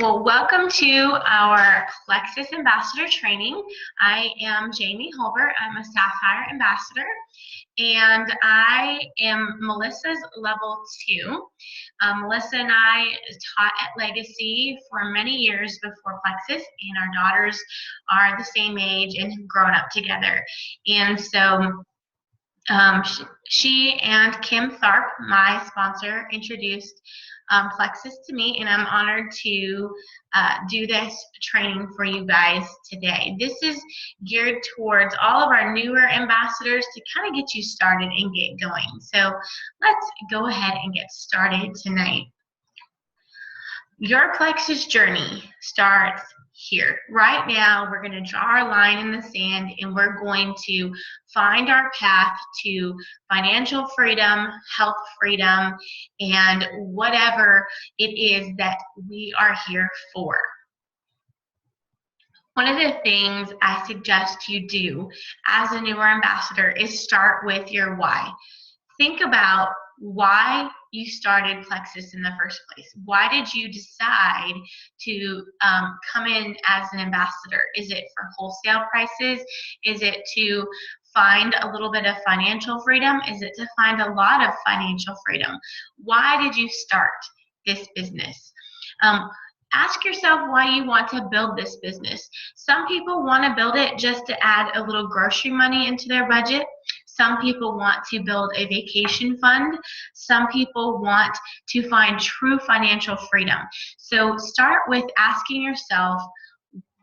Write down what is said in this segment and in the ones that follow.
Well, welcome to our Plexus Ambassador Training. I am Jamie Holbert. I'm a Sapphire Ambassador, and I am Melissa's level 2. Melissa and I taught at Legacy for many years before Plexus, and our daughters are the same age and have grown up together. And so she and Kim Tharp, my sponsor, introduced Plexus to me, and I'm honored to do this training for you guys today. This is geared towards all of our newer ambassadors to kind of get you started and get going. So let's go ahead and get started tonight. Your Plexus journey starts here. Right now, we're going to draw our line in the sand and we're going to find our path to financial freedom, health freedom, and whatever it is that we are here for. One of the things I suggest you do as a newer ambassador is start with your why. Think about why you started Plexus in the first place. Why did you decide to come in as an ambassador? Is it for wholesale prices? Is it to find a little bit of financial freedom? Is it to find a lot of financial freedom? Why did you start this business? Ask yourself why you want to build this business. Some people want to build it just to add a little grocery money into their budget. Some people want to build a vacation fund. Some people want to find true financial freedom. So start with asking yourself,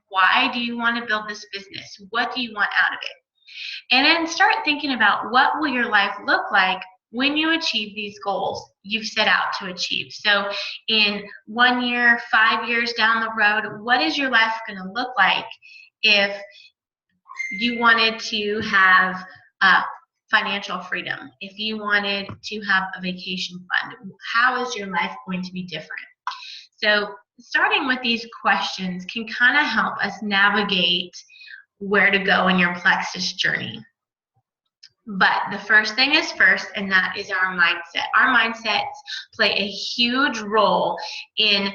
why do you want to build this business? What do you want out of it? And then start thinking about what will your life look like when you achieve these goals you've set out to achieve. So in 1 year, 5 years down the road, what is your life going to look like if you wanted to have financial freedom, if you wanted to have a vacation fund? How is your life going to be different? So starting with these questions can kind of help us navigate where to go in your Plexus journey. But the first thing is first, and that is our mindset. Our mindsets play a huge role in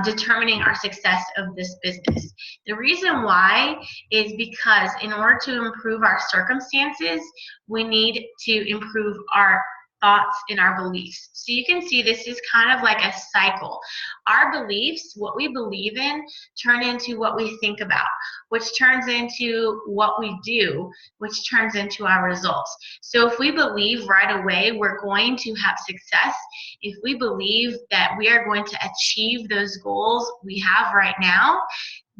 determining our success of this business. The reason why is because in order to improve our circumstances, we need to improve our thoughts and our beliefs. So you can see this is kind of like a cycle. Our beliefs, what we believe in, turn into what we think about, which turns into what we do, which turns into our results. So if we believe right away we're going to have success, if we believe that we are going to achieve those goals we have right now,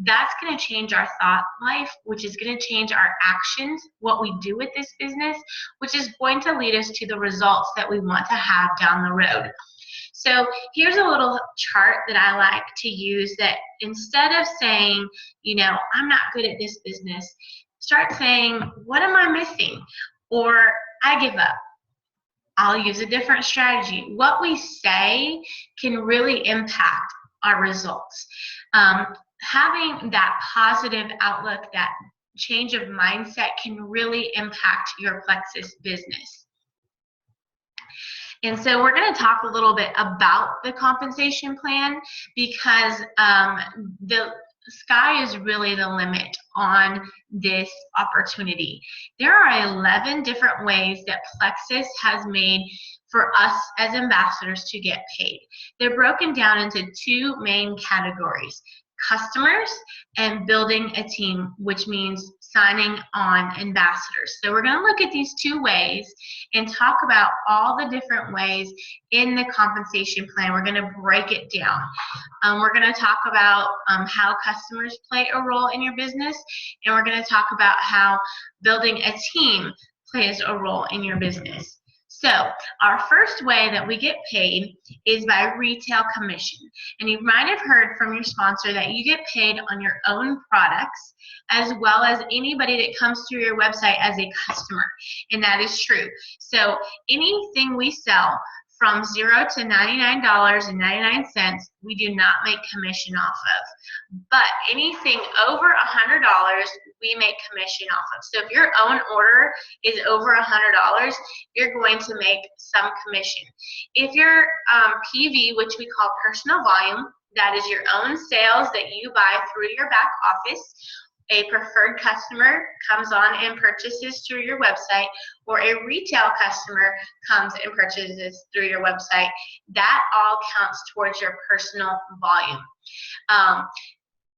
that's going to change our thought life, which is going to change our actions, what we do with this business, which is going to lead us to the results that we want to have down the road. So here's a little chart that I like to use that instead of saying, I'm not good at this business, start saying, what am I missing? Or I give up. I'll use a different strategy. What we say can really impact our results. Having that positive outlook, that change of mindset can really impact your Plexus business. And so we're going to talk a little bit about the compensation plan because the sky is really the limit on this opportunity. There are 11 different ways that Plexus has made for us as ambassadors to get paid. They're broken down into 2 main categories: customers and building a team, which means signing on ambassadors. So we're going to look at these 2 ways and talk about all the different ways in the compensation plan. We're going to break it down. We're going to talk about how customers play a role in your business, and we're going to talk about how building a team plays a role in your business. So our first way that we get paid is by retail commission. And you might have heard from your sponsor that you get paid on your own products as well as anybody that comes through your website as a customer. And that is true. So anything we sell from $0 to $99.99, we do not make commission off of. But anything over $100, we make commission off of. So if your own order is over $100, you're going to make some commission. If your PV, which we call personal volume, That is your own sales that you buy through your back office. A preferred customer comes on and purchases through your website, or a retail customer comes and purchases through your website. That all counts towards your personal volume.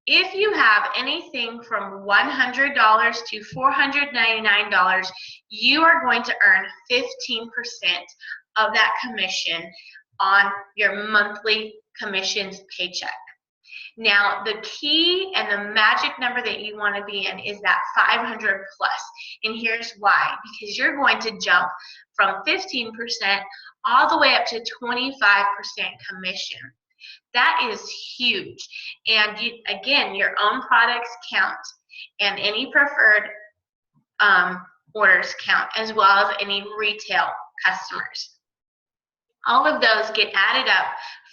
If you have anything from $100 to $499, you are going to earn 15% of that commission on your monthly commissions paycheck. Now, the key and the magic number that you want to be in is that 500 plus. And here's why. Because you're going to jump from 15% all the way up to 25% commission. That is huge. And again, your own products count, and any preferred orders count, as well as any retail customers. All of those get added up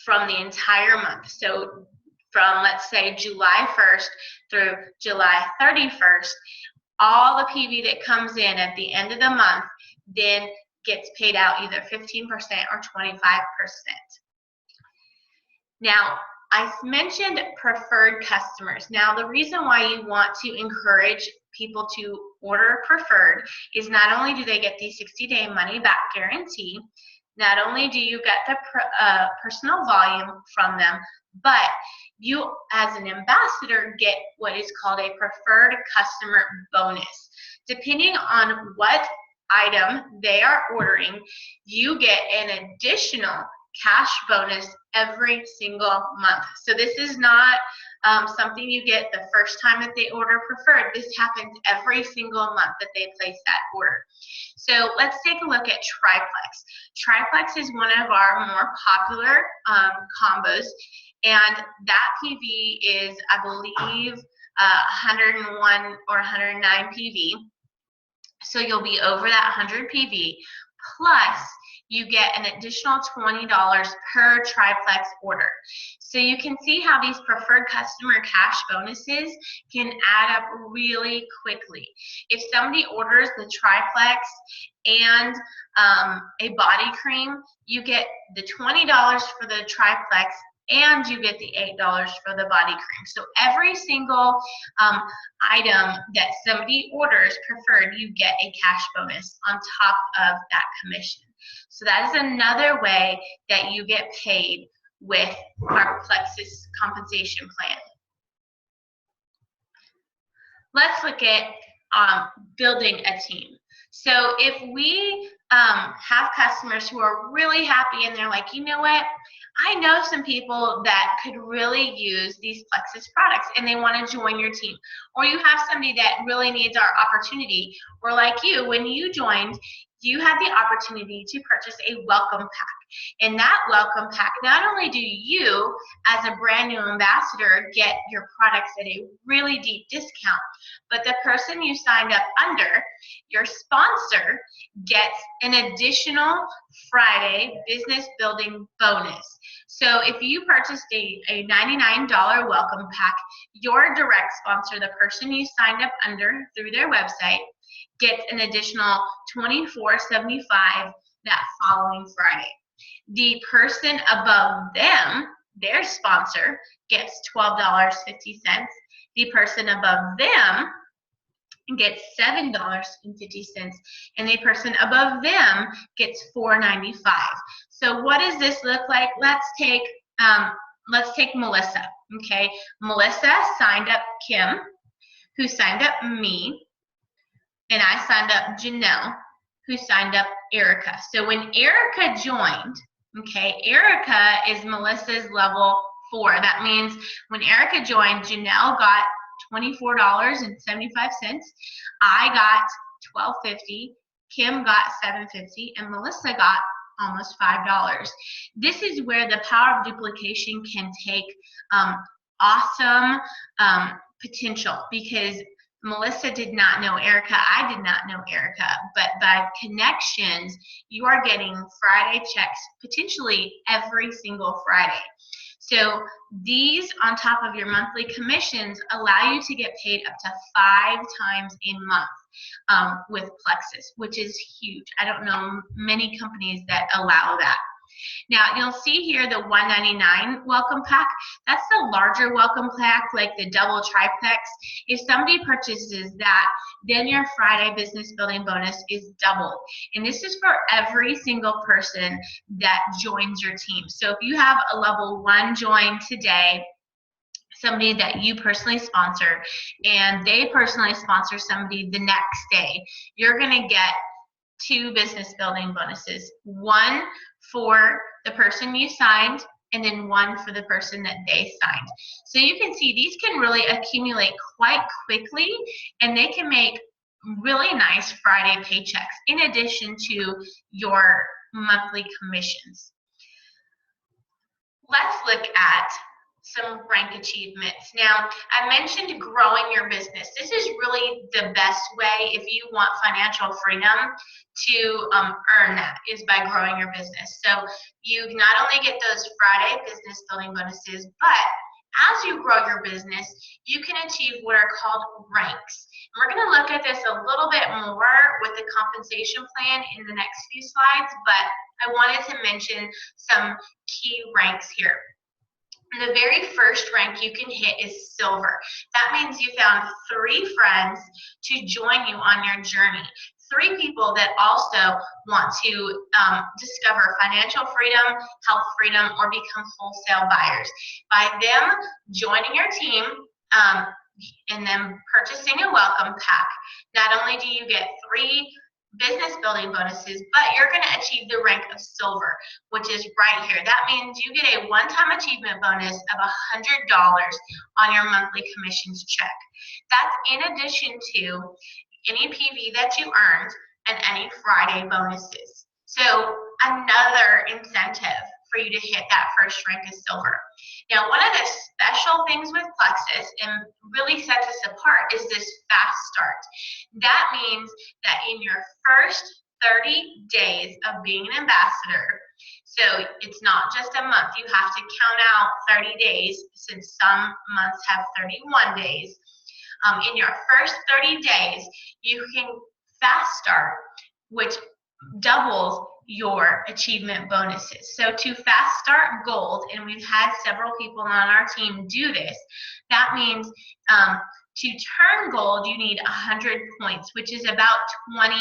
from the entire month. So from, let's say, July 1st through July 31st, all the PV that comes in at the end of the month then gets paid out either 15% or 25%. Now, I mentioned preferred customers. Now, the reason why you want to encourage people to order preferred is not only do they get the 60-day money-back guarantee, not only do you get the personal volume from them, but you, as an ambassador, get what is called a preferred customer bonus. Depending on what item they are ordering, you get an additional cash bonus every single month. So this is not something you get the first time that they order preferred. This happens every single month that they place that order. So let's take a look at Triplex. Triplex is one of our more popular combos, and that PV is, I believe, 101 or 109 PV. So you'll be over that 100 PV, plus you get an additional $20 per triplex order. So you can see how these preferred customer cash bonuses can add up really quickly. If somebody orders the triplex and a body cream, you get the $20 for the triplex and you get the $8 for the body cream. So every single item that somebody orders preferred, you get a cash bonus on top of that commission. So that is another way that you get paid with our Plexus compensation plan. Let's look at building a team. So if we have customers who are really happy and they're like, you know what, I know some people that could really use these Plexus products and they want to join your team. Or you have somebody that really needs our opportunity. Or like you, when you joined, you had the opportunity to purchase a welcome pack. In that welcome pack, not only do you, as a brand new ambassador, get your products at a really deep discount, but the person you signed up under, your sponsor, gets an additional Friday business building bonus. So if you purchased a $99 welcome pack, your direct sponsor, the person you signed up under through their website, gets an additional $24.75 that following Friday. The person above them, their sponsor, gets $12.50. The person above them gets $7.50, and the person above them gets $4.95. So what does this look like? Let's take Melissa. Okay, Melissa signed up Kim, who signed up me, and I signed up Janelle, who signed up Erica. So when Erica joined, okay, Erica is Melissa's level 4. That means when Erica joined, Janelle got $24.75. I got $12.50. Kim got $7.50, and Melissa got almost $5. This is where the power of duplication can take awesome potential, because Melissa did not know Erica, I did not know Erica, but by connections, you are getting Friday checks potentially every single Friday. So these, on top of your monthly commissions, allow you to get paid up to 5 times a month with Plexus, which is huge. I don't know many companies that allow that. Now, you'll see here the $199 welcome pack. That's the larger welcome pack, like the double triplex. If somebody purchases that, then your Friday business building bonus is doubled. And this is for every single person that joins your team. So if you have a level 1 join today, somebody that you personally sponsor, and they personally sponsor somebody the next day, you're going to get 2 business building bonuses. 1 for the person you signed, and then 1 for the person that they signed. So you can see these can really accumulate quite quickly, and they can make really nice Friday paychecks in addition to your monthly commissions. Let's look at some rank achievements. Now, I mentioned growing your business. This is really the best way if you want financial freedom to earn that, is by growing your business. So you not only get those Friday business building bonuses, but as you grow your business, you can achieve what are called ranks. And we're going to look at this a little bit more with the compensation plan in the next few slides, but I wanted to mention some key ranks here. The very first rank you can hit is silver. That means you found 3 friends to join you on your journey. 3 people that also want to discover financial freedom, health freedom, or become wholesale buyers. By them joining your team and then purchasing a welcome pack, not only do you get 3 business building bonuses, but you're going to achieve the rank of silver, which is right here. That means you get a one-time achievement bonus of $100 on your monthly commissions check. That's in addition to any PV that you earned and any Friday bonuses. So another incentive for you to hit that first rank of silver. Now, one of the special things with Plexus and really sets us apart is this fast start. That means that in your first 30 days of being an ambassador, so it's not just a month, you have to count out 30 days since some months have 31 days. In your first 30 days, you can fast start, which doubles your achievement bonuses. So to fast start gold, and we've had several people on our team do this, that means to turn gold, you need 100 points, which is about 20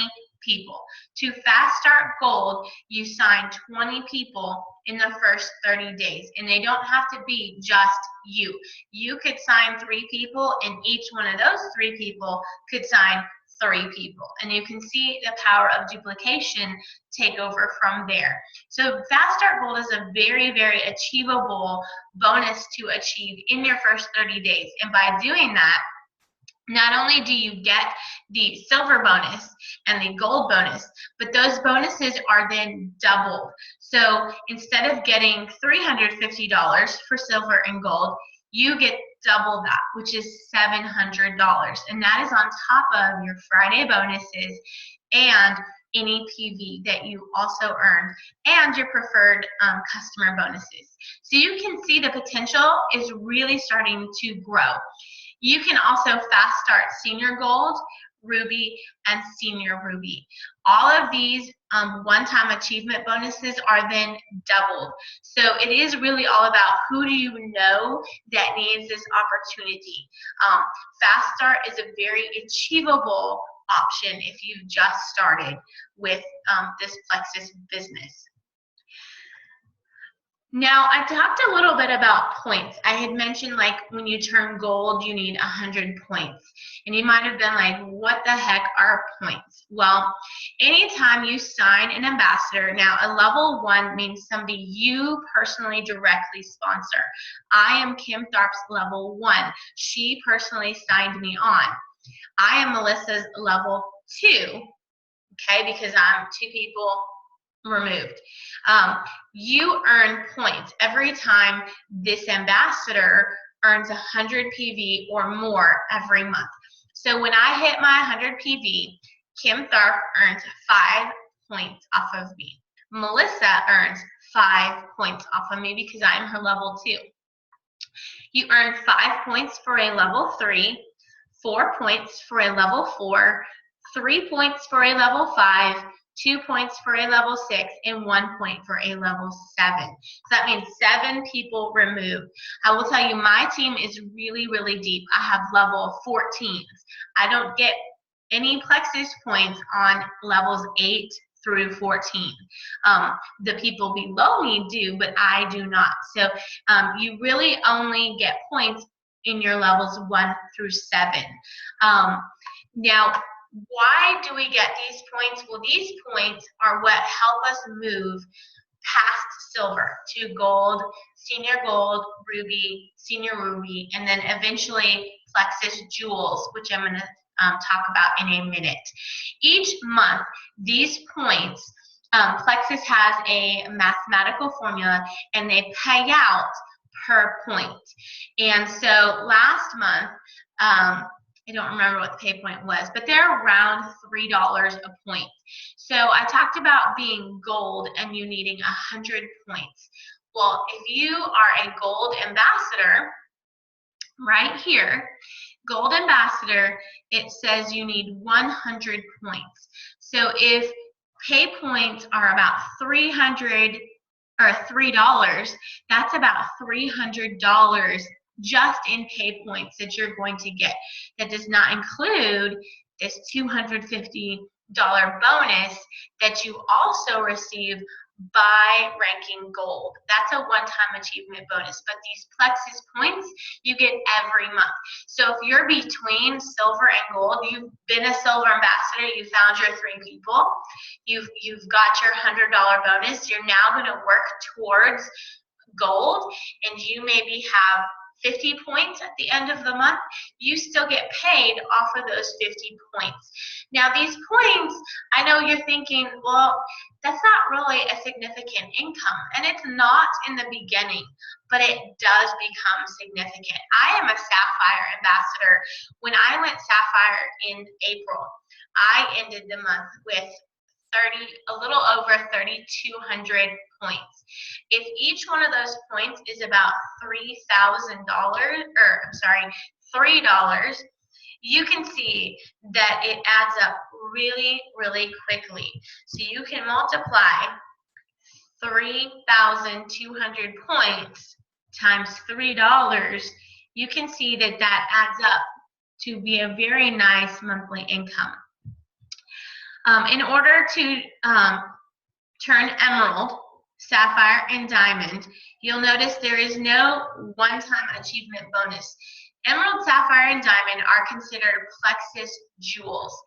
people. To fast start gold, you sign 20 people in the first 30 days, and they don't have to be just you. You could sign 3 people, and each one of those 3 people could sign 3 people, and you can see the power of duplication take over from there. So Fast Start Gold is a very, very achievable bonus to achieve in your first 30 days, and by doing that, not only do you get the silver bonus and the gold bonus, but those bonuses are then doubled. So instead of getting $350 for silver and gold, you get double that, which is $700. And that is on top of your Friday bonuses and any PV that you also earned and your preferred customer bonuses. So you can see the potential is really starting to grow. You can also fast start senior gold, ruby, and senior ruby. All of these one-time achievement bonuses are then doubled. So it is really all about who do you know that needs this opportunity. Fast Start is a very achievable option if you've just started with this Plexus business. Now, I talked a little bit about points. I had mentioned, like, when you turn gold, you need 100 points. And you might have been like, what the heck are points? Well, anytime you sign an ambassador, now a level 1 means somebody you personally directly sponsor. I am Kim Tharp's level 1. She personally signed me on. I am Melissa's level 2, okay, because I'm 2 people removed. You earn points every time this ambassador earns 100 PV or more every month. So when I hit my 100 PV, Kim Tharp earns 5 points off of me. Melissa earns 5 points off of me because I'm her level 2. You earn 5 points for a level 3, 4 points for a level 4, 3 points for a level 5, 2 points for a level 6, and 1 point for a level 7. So that means 7 people removed. I will tell you, my team is really, really deep. I have level 14s. I don't get any plexus points on levels 8 through 14. The people below me do, but I do not. So you really only get points in your levels 1 through 7. Now, why do we get these points? Well, these points are what help us move past silver to gold, senior gold, ruby, senior ruby, and then eventually plexus jewels, which I'm going to talk about in a minute. Each month, these points, plexus has a mathematical formula, and they pay out per point. And so last month, I don't remember what the pay point was, but they're around $3 a point. So I talked about being gold and you needing 100 points. Well, if you are a gold ambassador, right here, gold ambassador, it says you need 100 points. So if pay points are about $300 or $3, that's about $300 just in pay points that you're going to get. That does not include this $250 bonus that you also receive by ranking gold. That's a one-time achievement bonus, but these plexus points you get every month. So if you're between silver and gold, you've been a silver ambassador, you found your 3 people, you've got your $100 bonus, you're now going to work towards gold, and you maybe have 50 points at the end of the month, you still get paid off of those 50 points. Now these points, I know you're thinking, well, that's not really a significant income, and it's not in the beginning, but it does become significant. I am a Sapphire ambassador. When I went Sapphire in April, I ended the month with a little over 3,200 points. If each one of those points is about $3, you can see that it adds up really, really quickly. So you can multiply 3,200 points times $3. You can see that that adds up to be a very nice monthly income. In order to turn emerald, sapphire, and diamond, you'll notice there is no one-time achievement bonus. Emerald, sapphire, and diamond are considered plexus jewels,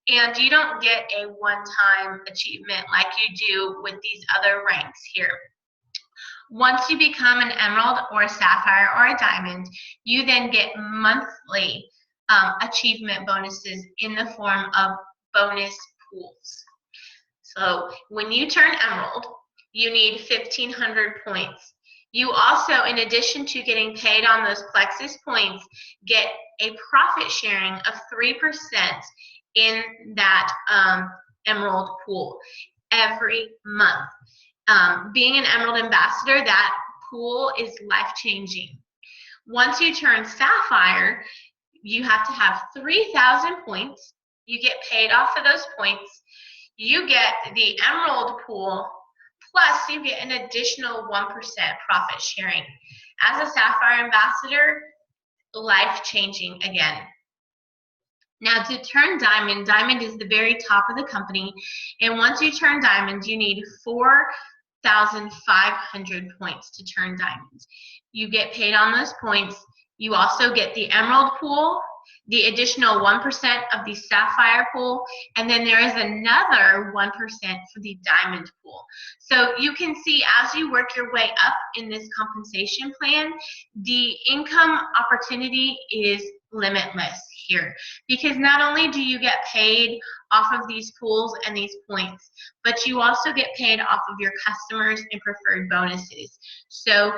and you don't get a one-time achievement like you do with these other ranks here. Once you become an emerald or a sapphire or a diamond, you then get monthly achievement bonuses in the form of bonus pools. So when you turn emerald, you need 1,500 points. You also, in addition to getting paid on those plexus points, get a profit sharing of 3% in that emerald pool every month. Being an emerald ambassador, that pool is life-changing. Once you turn sapphire, you have to have 3,000 points. You get paid off of those points. You get the emerald pool, plus you get an additional 1% profit sharing. As a sapphire ambassador, life-changing again. Now to turn diamond, diamond is the very top of the company, and once you turn diamond, you need 4,500 points to turn diamond. You get paid on those points. You also get the emerald pool, the additional 1% of the sapphire pool, and then there is another 1% for the diamond pool. So you can see as you work your way up in this compensation plan, the income opportunity is limitless here, because not only do you get paid off of these pools and these points, but you also get paid off of your customers and preferred bonuses. So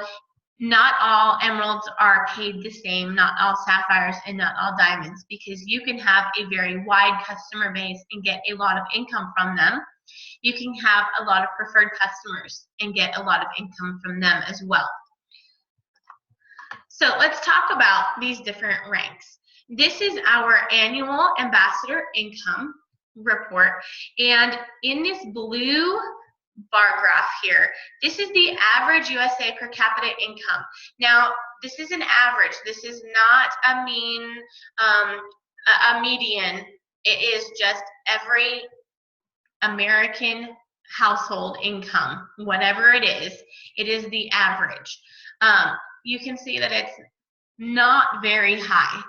not all emeralds are paid the same, not all sapphires, and not all diamonds, because you can have a very wide customer base and get a lot of income from them. You can have a lot of preferred customers and get a lot of income from them as well. So let's talk about these different ranks. This is our annual ambassador income. report. And in this blue bar graph here, this is the average USA per capita income. Now, this is an average. This is not a mean, a median. It is just every American household income, whatever it is the average. You can see that it's not very high.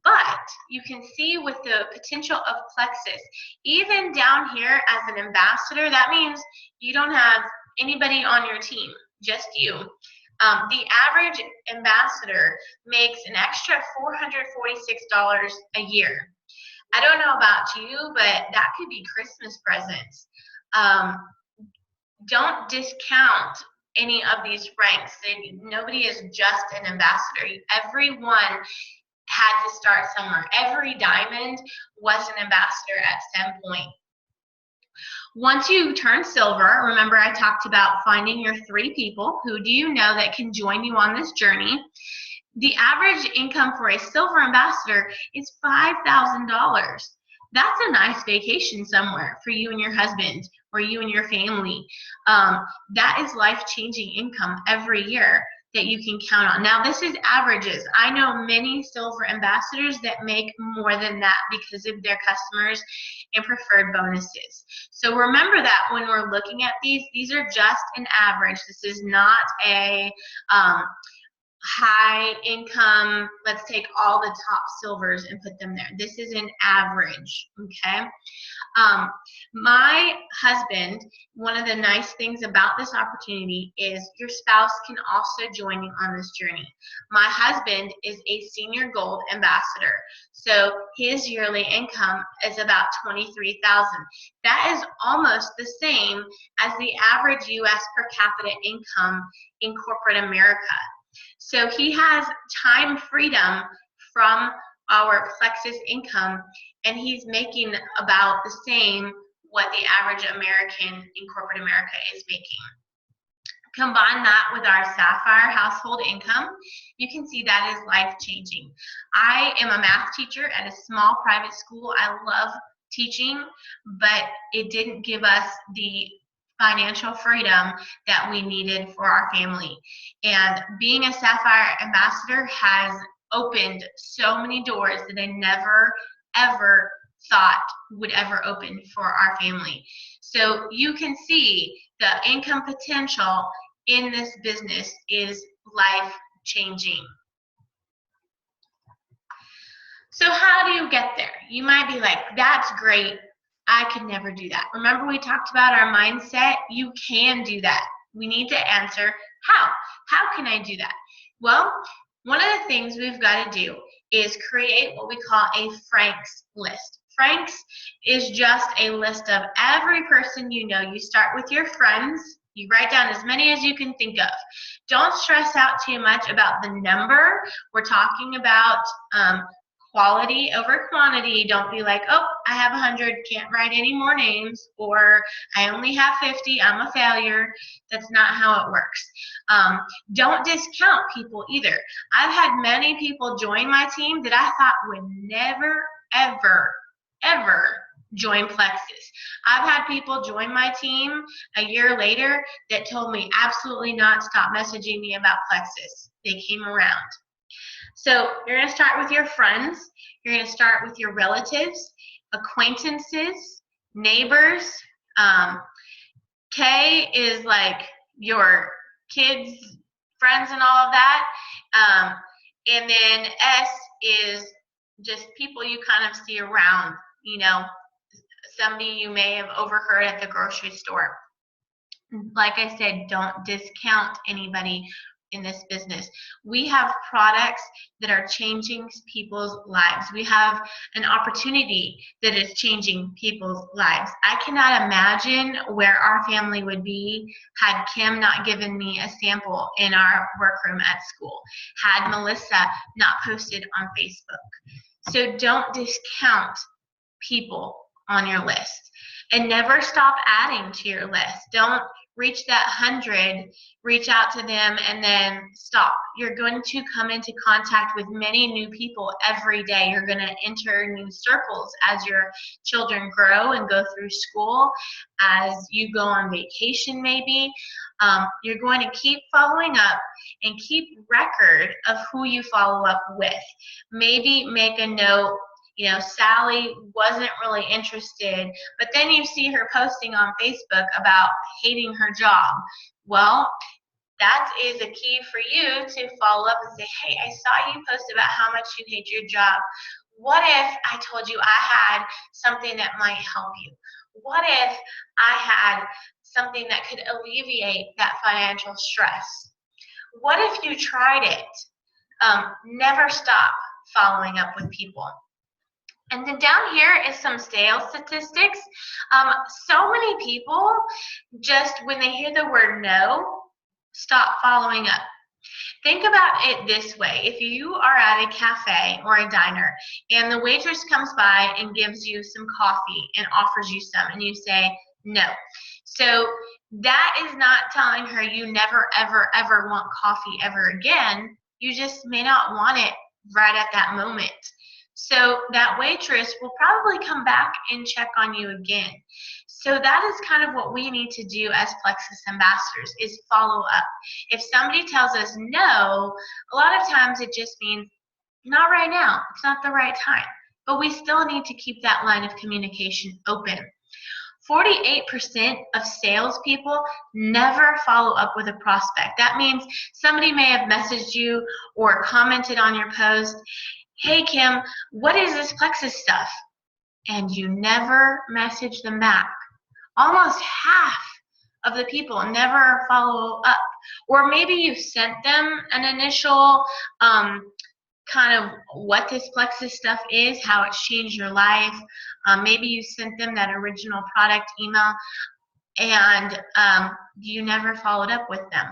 But you can see with the potential of plexus, even down here as an ambassador, that means you don't have anybody on your team, just you. The average ambassador makes an extra $446 a year. I don't know about you, but that could be Christmas presents. Don't discount any of these ranks. Nobody is just an ambassador. Everyone had to start somewhere. Every diamond was an ambassador at some point. Once you turn silver, remember I talked about finding your 3 people. Who do you know that can join you on this journey? The average income for a silver ambassador is $5,000. That's a nice vacation somewhere for you and your husband or you and your family. That is life-changing income every year that you can count on. Now, this is averages. I know many silver ambassadors that make more than that because of their customers and preferred bonuses. So remember that when we're looking at these are just an average. This is not a high income, let's take all the top silvers and put them there. This is an average, okay? My husband, one of the nice things about this opportunity is your spouse can also join you on this journey. My husband is a senior gold ambassador, so his yearly income is about $23,000. That is almost the same as the average U.S. per capita income in corporate America. So he has time freedom from our plexus income, and he's making about the same what the average American in corporate America is making. Combine that with our Sapphire household income, you can see that is life-changing. I am a math teacher at a small private school. I love teaching, but it didn't give us the financial freedom that we needed for our family. And being a Sapphire ambassador has opened so many doors that I never, ever thought would ever open for our family. So you can see the income potential in this business is life-changing. So how do you get there? You might be like, that's great. I could never do that. Remember we talked about our mindset? You can do that. We need to answer how. How can I do that? Well, one of the things we've got to do is create what we call a Franks list. Franks is just a list of every person you know. You start with your friends. You write down as many as you can think of. Don't stress out too much about the number. We're talking about quality over quantity. Don't be like, oh, I have 100, can't write any more names, or I only have 50, I'm a failure. That's not how it works. Don't discount people either. I've had many people join my team that I thought would never, ever, ever join Plexus. I've had people join my team a year later that told me absolutely not, stop messaging me about Plexus. They came around. So you're going to start with your friends. You're going to start with your relatives, acquaintances, neighbors. K is like your kids, friends, and all of that. And then S is just people you kind of see around, you know, somebody you may have overheard at the grocery store. Like I said, don't discount anybody in this business. We have products that are changing people's lives. We have an opportunity that is changing people's lives. I cannot imagine where our family would be had Kim not given me a sample in our workroom at school, had Melissa not posted on Facebook. So don't discount people on your list, and never stop adding to your list. Don't reach that 100, reach out to them, and then stop. You're going to come into contact with many new people every day. You're going to enter new circles as your children grow and go through school, as you go on vacation maybe. You're going to keep following up and keep record of who you follow up with. Maybe make a note, Sally wasn't really interested, but then you see her posting on Facebook about hating her job. Well, that is a key for you to follow up and say, hey, I saw you post about how much you hate your job. What if I told you I had something that might help you? What if I had something that could alleviate that financial stress? What if you tried it? Never stop following up with people. And then down here is some sales statistics. So many people, just when they hear the word no, stop following up. Think about it this way. If you are at a cafe or a diner and the waitress comes by and gives you some coffee and offers you some, and you say no. So that is not telling her you never, ever, ever want coffee ever again. You just may not want it right at that moment. So that waitress will probably come back and check on you again. So that is kind of what we need to do as Plexus ambassadors, is follow up. If somebody tells us no, a lot of times it just means not right now. It's not the right time. But we still need to keep that line of communication open. 48% of salespeople never follow up with a prospect. That means somebody may have messaged you or commented on your post, hey Kim, what is this plexus stuff? And you never message them back. Almost half of the people never follow up. Or maybe you sent them an initial kind of what this plexus stuff is, how it's changed your life. Maybe you sent them that original product email and you never followed up with them.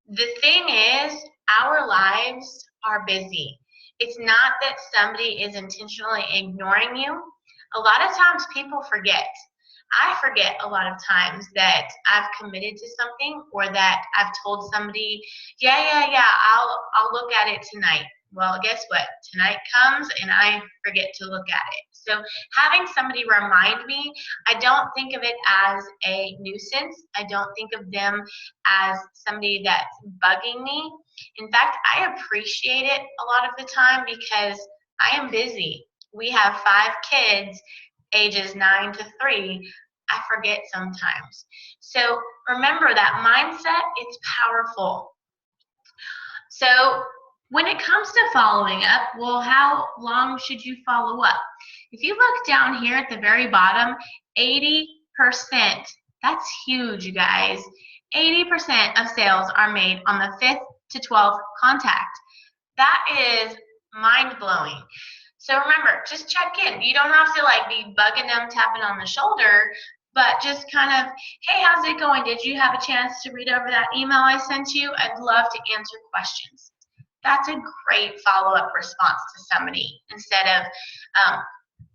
The thing is, our lives are busy. It's not that somebody is intentionally ignoring you. A lot of times people forget. I forget a lot of times that I've committed to something, or that I've told somebody, yeah, I'll look at it tonight. Well, guess what? Tonight comes and I forget to look at it. So having somebody remind me, I don't think of it as a nuisance. I don't think of them as somebody that's bugging me. In fact, I appreciate it a lot of the time because I am busy. We have 5 kids, ages 9 to 3. I forget sometimes. So remember that mindset, it's powerful. So when it comes to following up, well, how long should you follow up? If you look down here at the very bottom, 80%, that's huge, you guys. 80% of sales are made on the 5th to 12th contact. That is mind-blowing. So remember, just check in. You don't have to be bugging them, tapping on the shoulder, but just kind of, hey, how's it going? Did you have a chance to read over that email I sent you? I'd love to answer questions. That's a great follow-up response to somebody, instead of,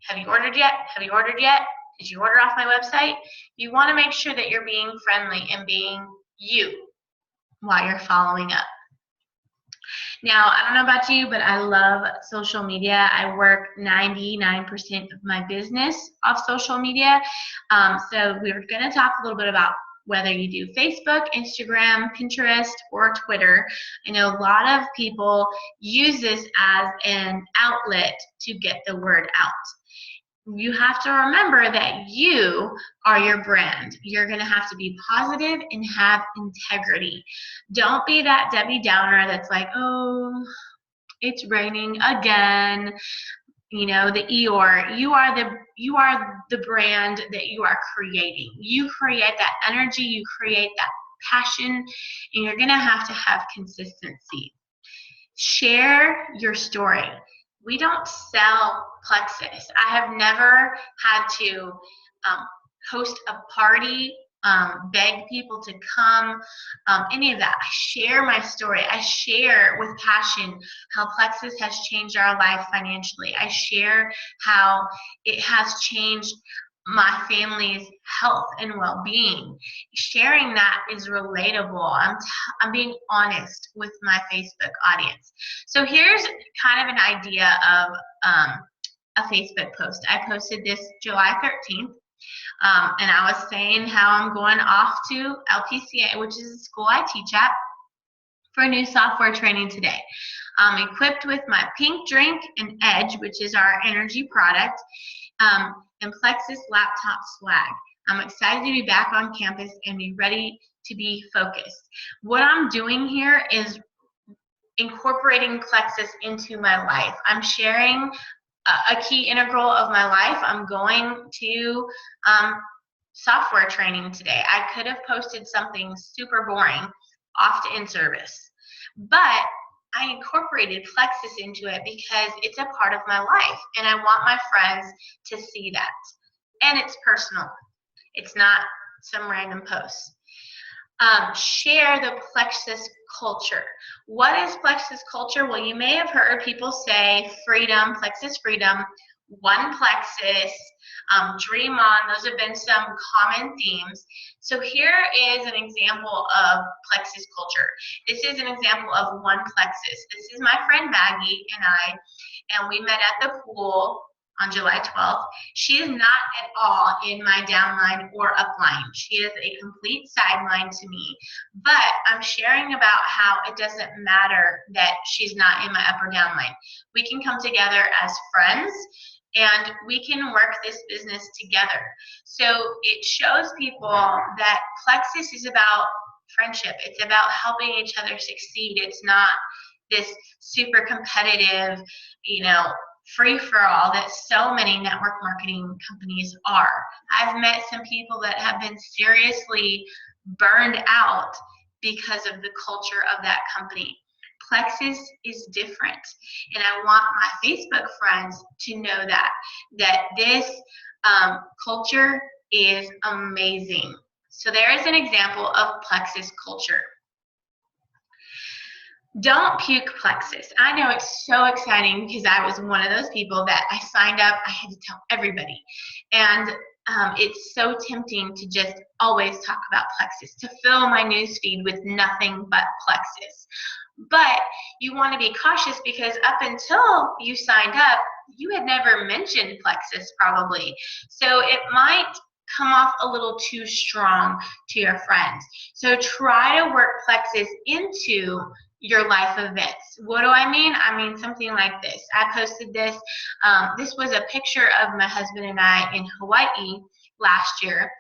have you ordered yet? Have you ordered yet? Did you order off my website? You want to make sure that you're being friendly and being you while you're following up. Now, I don't know about you, but I love social media. I work 99% of my business off social media. So we're going to talk a little bit about whether you do Facebook, Instagram, Pinterest, or Twitter. I know a lot of people use this as an outlet to get the word out. You have to remember that you are your brand. You're going to have to be positive and have integrity. Don't be that Debbie Downer that's like, oh, it's raining again. The Eeyore. You are the brand that you are creating. You create that energy, you create that passion, and you're going to have consistency. Share your story. We don't sell plexus. I have never had to host a party, beg people to come, any of that. I share my story. I share with passion how plexus has changed our life financially. I share how it has changed my family's health and well-being. Sharing that is relatable. I'm being honest with my Facebook audience. So here's kind of an idea of a Facebook post. I posted this July 13th. And I was saying how I'm going off to LPCA, which is a school I teach at, for new software training today. I'm equipped with my pink drink and Edge, which is our energy product, and Plexus laptop swag. I'm excited to be back on campus and be ready to be focused. What I'm doing here is incorporating Plexus into my life. I'm sharing a key integral of my life. I'm going to software training today. I could have posted something super boring, off to in-service, but I incorporated Plexus into it because it's a part of my life, and I want my friends to see that. And it's personal. It's not some random post. Share the Plexus culture. What is Plexus culture? Well, you may have heard people say freedom, Plexus freedom, one Plexus, dream on. Those have been some common themes. So here is an example of Plexus culture. This is an example of one Plexus. This is my friend Maggie and we met at the pool on July 12th. She is not at all in my downline or upline. She is a complete sideline to me, but I'm sharing about how it doesn't matter that she's not in my up or downline. We can come together as friends and we can work this business together. So it shows people that Plexus is about friendship. It's about helping each other succeed. It's not this super competitive, free-for-all that so many network marketing companies are. I've met some people that have been seriously burned out because of the culture of that company. Plexus is different, and I want my Facebook friends to know that this culture is amazing. So there is an example of Plexus culture. Don't puke Plexus. I know it's so exciting because I was one of those people that I signed up, I had to tell everybody. And it's so tempting to just always talk about Plexus, to fill my newsfeed with nothing but Plexus. But you want to be cautious because up until you signed up, you had never mentioned Plexus probably. So it might come off a little too strong to your friends. So try to work Plexus into your life events. What do I mean? I mean something like this. I posted this. This was a picture of my husband and I in Hawaii last year,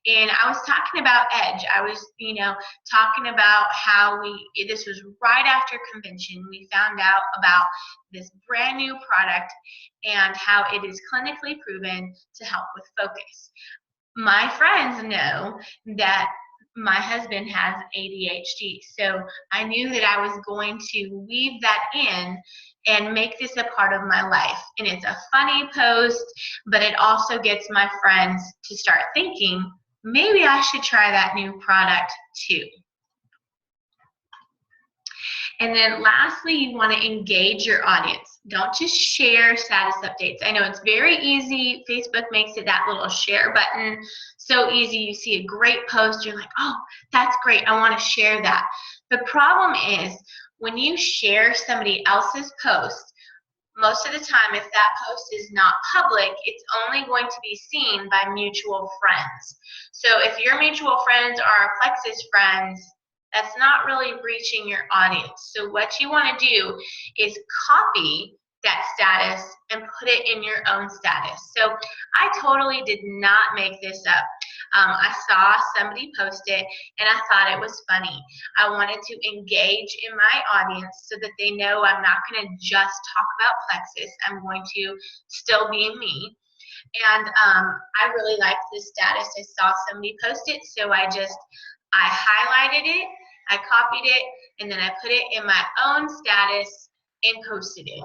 and I was talking about Edge. I was, talking about how this was right after convention. We found out about this brand new product and how it is clinically proven to help with focus. My friends know that my husband has ADHD, so I knew that I was going to weave that in and make this a part of my life. And it's a funny post, but it also gets my friends to start thinking, maybe I should try that new product too. And then lastly, you want to engage your audience. Don't just share status updates. I know it's very easy. Facebook makes it that little share button so easy. You see a great post, you're like, oh, that's great. I want to share that. The problem is when you share somebody else's post, most of the time, if that post is not public, it's only going to be seen by mutual friends. So if your mutual friends are Plexus friends, that's not really reaching your audience. So what you want to do is copy that status and put it in your own status. So I totally did not make this up. I saw somebody post it and I thought it was funny. I wanted to engage in my audience so that they know I'm not going to just talk about Plexus. I'm going to still be me. And I really liked this status. I saw somebody post it, so I highlighted it, I copied it, and then I put it in my own status and posted it.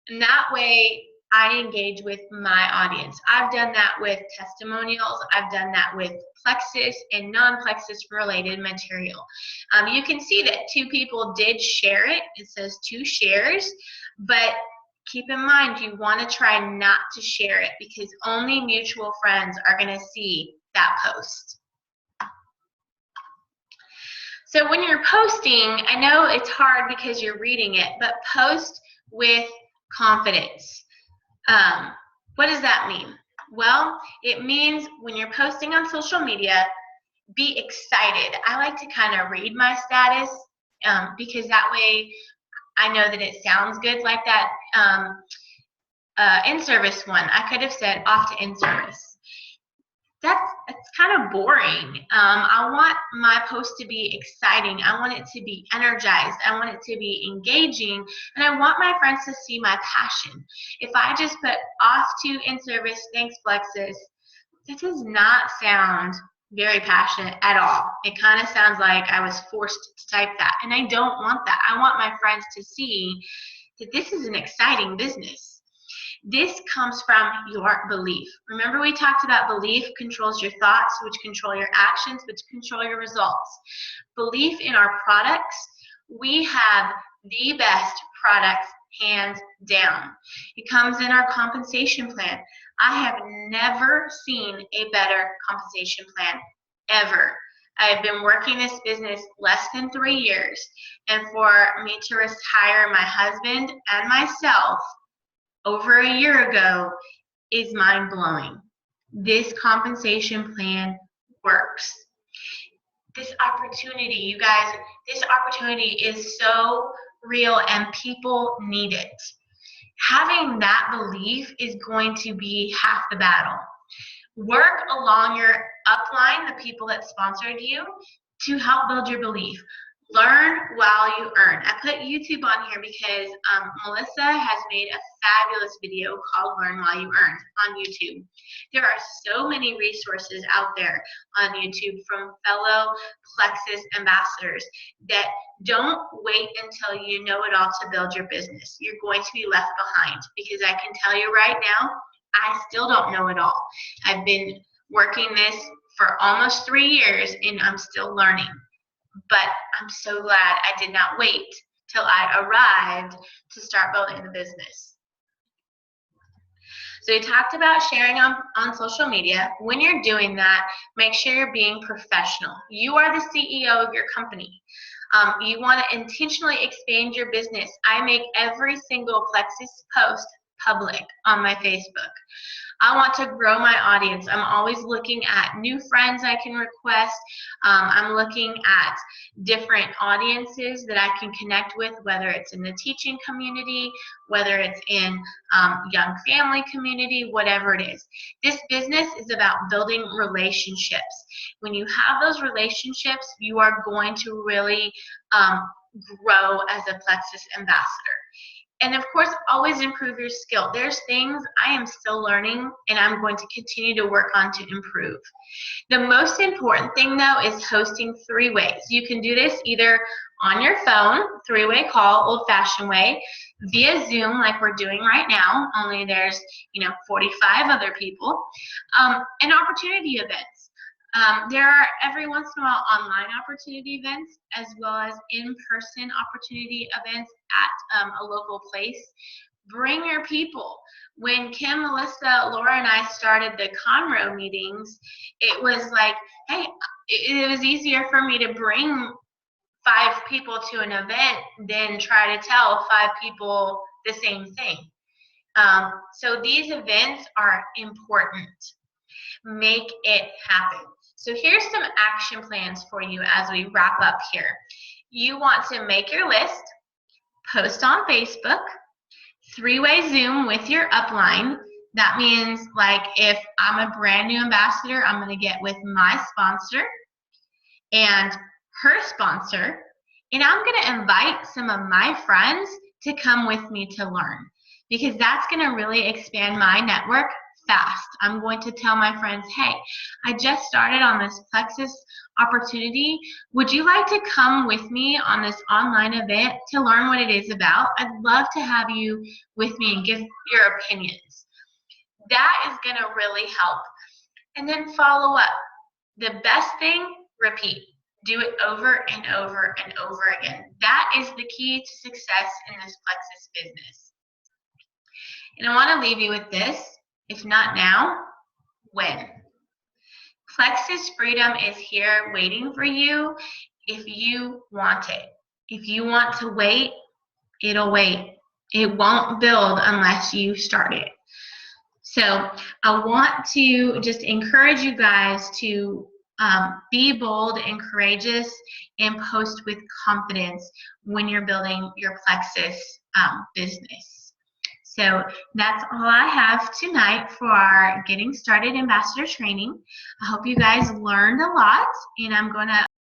And that way, I engage with my audience. I've done that with testimonials. I've done that with Plexus and non-Plexus related material. You can see that 2 people did share it. It says 2 shares, but keep in mind you want to try not to share it because only mutual friends are going to see that post. So when you're posting, I know it's hard because you're reading it, but post with confidence. What does that mean? Well, it means when you're posting on social media, be excited. I like to kind of read my status because that way I know that it sounds good, like that in-service one. I could have said off to in-service. It's kind of boring. I want my post to be exciting. I want it to be energized. I want it to be engaging, and I want my friends to see my passion. If I just put off to in-service, thanks plexus, that does not sound very passionate at all. It kind of sounds like I was forced to type that, and I don't want that. I want my friends to see that this is an exciting business. This comes from your belief. Remember, we talked about belief controls your thoughts, which control your actions, which control your results. Belief in our products. We have the best products, hands down. It comes in our compensation plan. I have never seen a better compensation plan, ever. I have been working this business less than 3 years, and for me to retire my husband and myself over a year ago is mind-blowing. This compensation plan works. This opportunity, you guys, this opportunity is so real and people need it. Having that belief is going to be half the battle. Work along your upline, the people that sponsored you, to help build your belief. Learn while you earn. I put YouTube on here because Melissa has made a fabulous video called Learn While You Earn on YouTube. There are so many resources out there on YouTube from fellow Plexus ambassadors that don't wait until you know it all to build your business. You're going to be left behind because I can tell you right now, I still don't know it all. I've been working this for almost 3 years and I'm still learning. But I'm so glad I did not wait till I arrived to start building the business. So we talked about sharing on social media. When you're doing that, make sure you're being professional. You are the CEO of your company. You want to intentionally expand your business. I make every single Plexus post public on my Facebook. I want to grow my audience. I'm always looking at new friends I can request. I'm looking at different audiences that I can connect with, whether it's in the teaching community, whether it's in young family community, whatever it is. This business is about building relationships. When you have those relationships, you are going to really grow as a Plexus ambassador. And of course, always improve your skill. There's things I am still learning and I'm going to continue to work on to improve. The most important thing though is hosting 3 ways. You can do this either on your phone, 3-way call, old-fashioned way, via Zoom like we're doing right now, only there's 45 other people, and opportunity events. There are every once in a while online opportunity events as well as in-person opportunity events at a local place. Bring your people. When Kim, Melissa, Laura, and I started the Conroe meetings, it was like, hey, it was easier for me to bring 5 people to an event than try to tell 5 people the same thing. So these events are important. Make it happen. So here's some action plans for you as we wrap up here. You want to make your list, post on Facebook, 3-way Zoom with your upline. That means like if I'm a brand new ambassador, I'm going to get with my sponsor and her sponsor, and I'm going to invite some of my friends to come with me to learn because that's going to really expand my network fast. I'm going to tell my friends, hey, I just started on this Plexus opportunity. Would you like to come with me on this online event to learn what it is about? I'd love to have you with me and give your opinions. That is going to really help. And then follow up. The best thing, repeat. Do it over and over and over again. That is the key to success in this Plexus business. And I want to leave you with this. If not now, when? Plexus freedom is here waiting for you if you want it. If you want to wait, it'll wait. It won't build unless you start it. So I want to just encourage you guys to be bold and courageous and post with confidence when you're building your Plexus business. So that's all I have tonight for our Getting Started Ambassador Training. I hope you guys learned a lot, and I'm going to